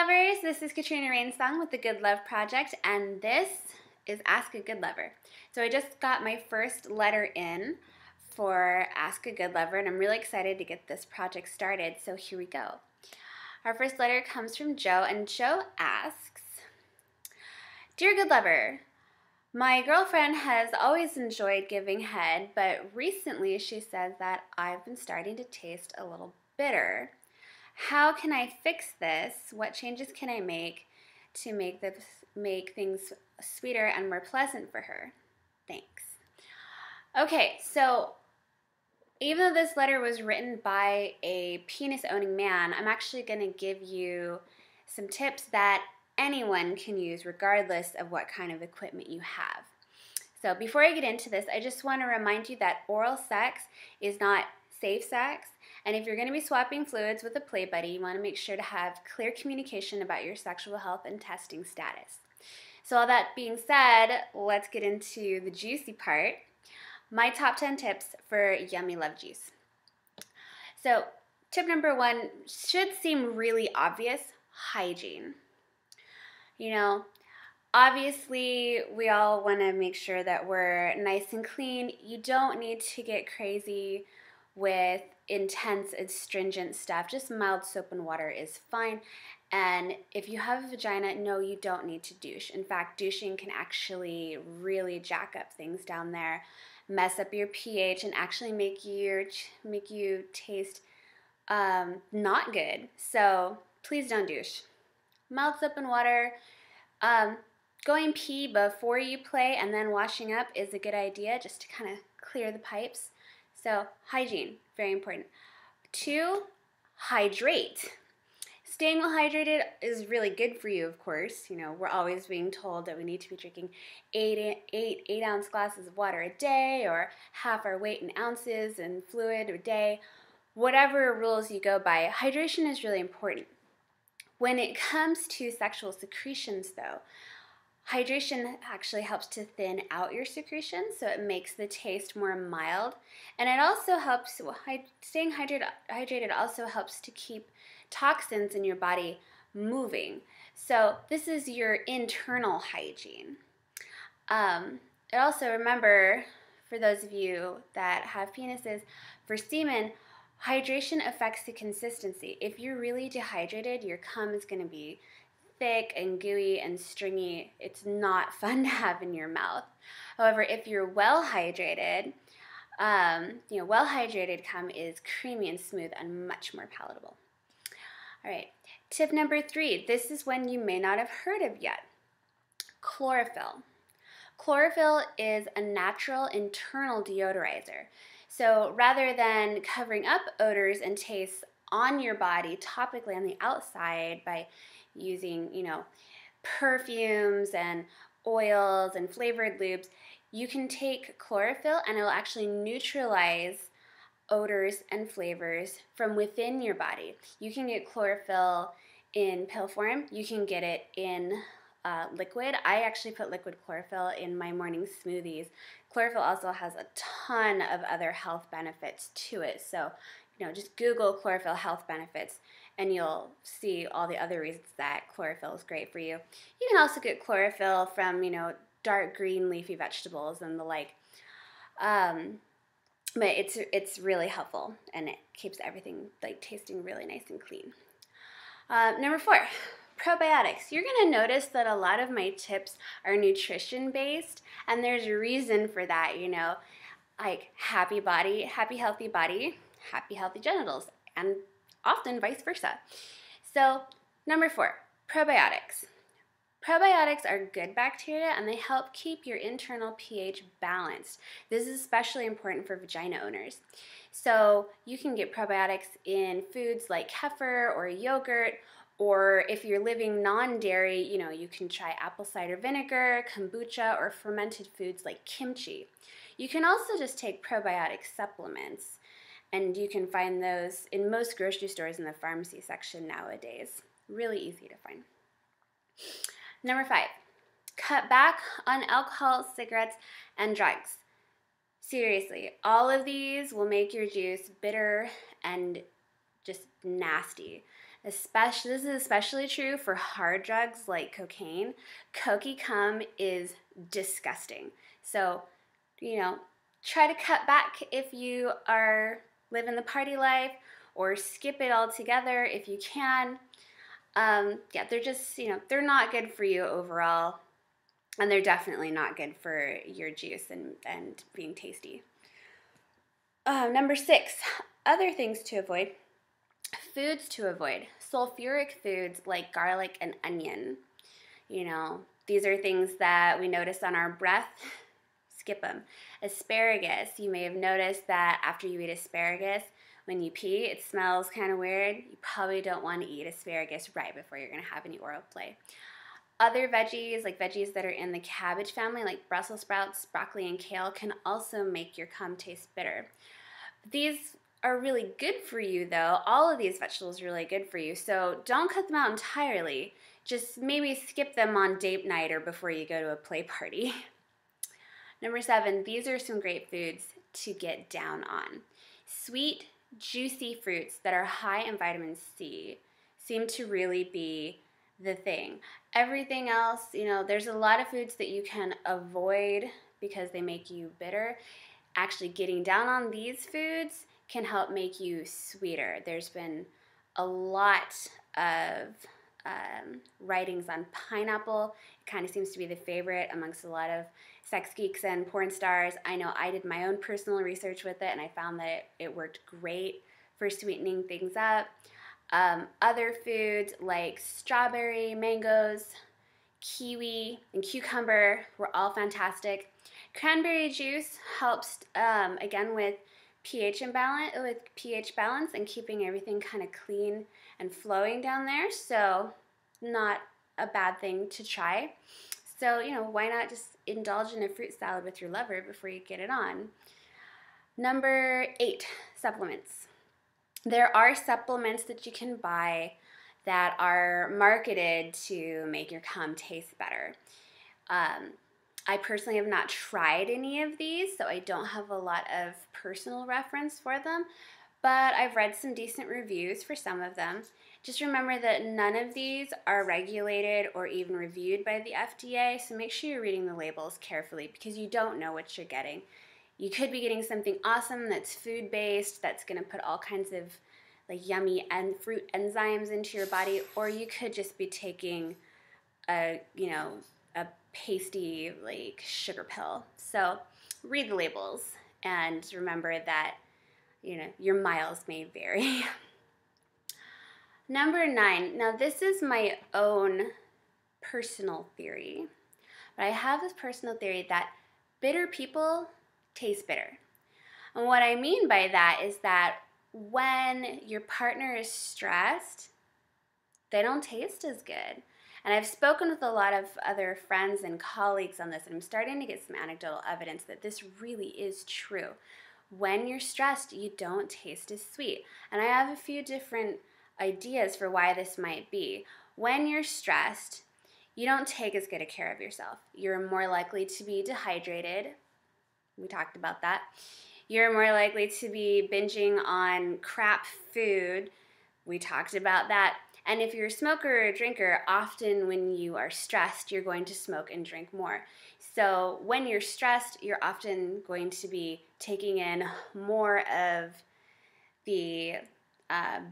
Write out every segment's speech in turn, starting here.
lovers, this is Katrina Rainsong with the Good Love Project, and this is Ask a Good Lover. So I just got my first letter in for Ask a Good Lover, and I'm really excited to get this project started, so here we go. Our first letter comes from Joe, and Joe asks, Dear Good Lover, my girlfriend has always enjoyed giving head, but recently she says that I've been starting to taste a little bitter. How can I fix this? What changes can I make to make things sweeter and more pleasant for her? Thanks. Okay, so even though this letter was written by a penis-owning man, I'm actually going to give you some tips that anyone can use regardless of what kind of equipment you have. So before I get into this, I just want to remind you that oral sex is not safe sex, and if you're going to be swapping fluids with a play buddy, you want to make sure to have clear communication about your sexual health and testing status. So all that being said, let's get into the juicy part. My top 10 tips for yummy love juice. So tip number 1 should seem really obvious: hygiene. You know, obviously we all want to make sure that we're nice and clean. You don't need to get crazy with intense astringent stuff. Just mild soap and water is fine. And if you have a vagina, no, you don't need to douche. In fact, douching can actually really jack up things down there, mess up your pH, and actually make you taste not good. So please don't douche. Mild soap and water. Going pee before you play and then washing up is a good idea, just to kind of clear the pipes. So hygiene, very important. 2, hydrate. Staying well hydrated is really good for you, of course. You know, we're always being told that we need to be drinking 8-ounce glasses of water a day, or half our weight in ounces in fluid a day. Whatever rules you go by, hydration is really important. When it comes to sexual secretions, though, hydration actually helps to thin out your secretions, so it makes the taste more mild. And it also helps, staying hydrated also helps to keep toxins in your body moving. So this is your internal hygiene. It also, remember, for those of you that have penises, for semen, hydration affects the consistency. If you're really dehydrated, your cum is going to be thick and gooey and stringy. It's not fun to have in your mouth. However, if you're well hydrated, well hydrated cum is creamy and smooth and much more palatable. All right, tip number 3. This is one you may not have heard of yet. Chlorophyll. Chlorophyll is a natural internal deodorizer. So rather than covering up odors and tastes on your body topically on the outside by using, perfumes and oils and flavored lubes, you can take chlorophyll and it will actually neutralize odors and flavors from within your body. You can get chlorophyll in pill form. You can get it in liquid. I actually put liquid chlorophyll in my morning smoothies. Chlorophyll also has a ton of other health benefits to it. So, just Google chlorophyll health benefits and you'll see all the other reasons that chlorophyll is great for you. You can also get chlorophyll from, dark green leafy vegetables and the like. But it's really helpful, and it keeps everything tasting really nice and clean. Number 4, probiotics. You're going to notice that a lot of my tips are nutrition based, and there's a reason for that. Like happy body, happy healthy body, happy healthy genitals, and often vice versa. So number 4, probiotics. Probiotics are good bacteria, and they help keep your internal pH balanced. This is especially important for vagina owners. So you can get probiotics in foods like kefir or yogurt, or if you're living non-dairy, you can try apple cider vinegar, kombucha, or fermented foods like kimchi. You can also just take probiotic supplements, and you can find those in most grocery stores in the pharmacy section nowadays. Really easy to find. Number 5, cut back on alcohol, cigarettes, and drugs. Seriously, all of these will make your juice bitter and just nasty. This is especially true for hard drugs like cocaine. Cokey cum is disgusting. So, try to cut back if you are living the party life, or skip it altogether if you can. Yeah, they're just, they're not good for you overall, and they're definitely not good for your juice and being tasty. Number 6, other things to avoid. Foods to avoid. Sulfuric foods like garlic and onion. These are things that we notice on our breath. Skip them. Asparagus. You may have noticed that after you eat asparagus, when you pee, it smells kind of weird. You probably don't want to eat asparagus right before you're going to have any oral play. Other veggies, like veggies that are in the cabbage family, like Brussels sprouts, broccoli, and kale, can also make your cum taste bitter. These are really good for you, though. All of these vegetables are really good for you, so don't cut them out entirely. Just maybe skip them on date night or before you go to a play party. Number 7, these are some great foods to get down on. Sweet, juicy fruits that are high in vitamin C seem to really be the thing. Everything else, there's a lot of foods that you can avoid because they make you bitter. Actually, getting down on these foods can help make you sweeter. There's been a lot of writings on pineapple. It kind of seems to be the favorite amongst a lot of sex geeks and porn stars. I know I did my own personal research with it, and I found that it worked great for sweetening things up. Other foods like strawberry, mangoes, kiwi, and cucumber were all fantastic. Cranberry juice helps, again, with pH balance and keeping everything kind of clean and flowing down there, so not a bad thing to try. So, why not just indulge in a fruit salad with your lover before you get it on? Number 8, supplements. There are supplements that you can buy that are marketed to make your cum taste better. I personally have not tried any of these, so I don't have a lot of personal reference for them, but I've read some decent reviews for some of them. Just remember that none of these are regulated or even reviewed by the FDA, so make sure you're reading the labels carefully because you don't know what you're getting. You could be getting something awesome that's food-based, that's going to put all kinds of yummy and fruit enzymes into your body, or you could just be taking a pasty sugar pill. So read the labels and remember that your miles may vary. Number 9. Now this is my own personal theory, but I have this personal theory that bitter people taste bitter. And what I mean by that is that when your partner is stressed, they don't taste as good. And I've spoken with a lot of other friends and colleagues on this, and I'm starting to get some anecdotal evidence that this really is true. When you're stressed, you don't taste as sweet. And I have a few different ideas for why this might be. When you're stressed, you don't take as good a care of yourself. You're more likely to be dehydrated. We talked about that. You're more likely to be binging on crap food. We talked about that. And if you're a smoker or a drinker, often when you are stressed, you're going to smoke and drink more. So when you're stressed, you're often going to be taking in more of the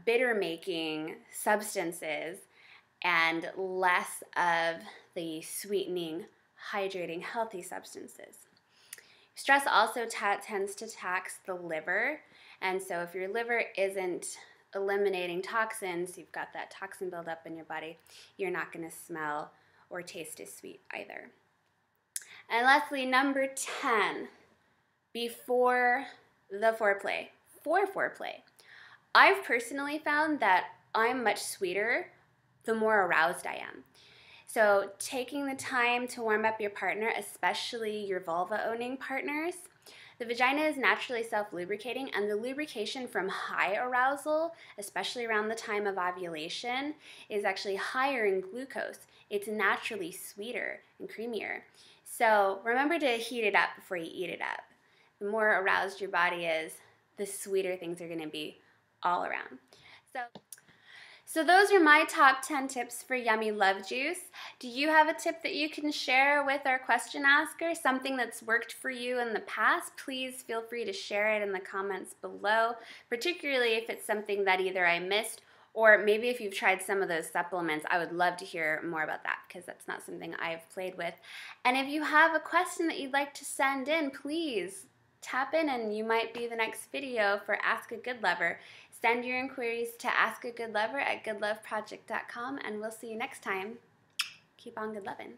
bitter-making substances and less of the sweetening, hydrating, healthy substances. Stress also tends to tax the liver, and so if your liver isn't eliminating toxins, you've got that toxin buildup in your body, you're not going to smell or taste as sweet either. And lastly, number 10, before the foreplay, for foreplay. I've personally found that I'm much sweeter the more aroused I am. So taking the time to warm up your partner, especially your vulva-owning partners. The vagina is naturally self-lubricating, and the lubrication from high arousal, especially around the time of ovulation, is actually higher in glucose. It's naturally sweeter and creamier. So remember to heat it up before you eat it up. The more aroused your body is, the sweeter things are going to be all around. So those are my top 10 tips for yummy love juice. Do you have a tip that you can share with our question asker? Something that's worked for you in the past? Please feel free to share it in the comments below, particularly if it's something that either I missed or maybe if you've tried some of those supplements. I would love to hear more about that because that's not something I've played with. And if you have a question that you'd like to send in, please tap in and you might be the next video for Ask a Good Lover. Send your inquiries to askagoodlover@goodloveproject.com and we'll see you next time. Keep on good lovin'.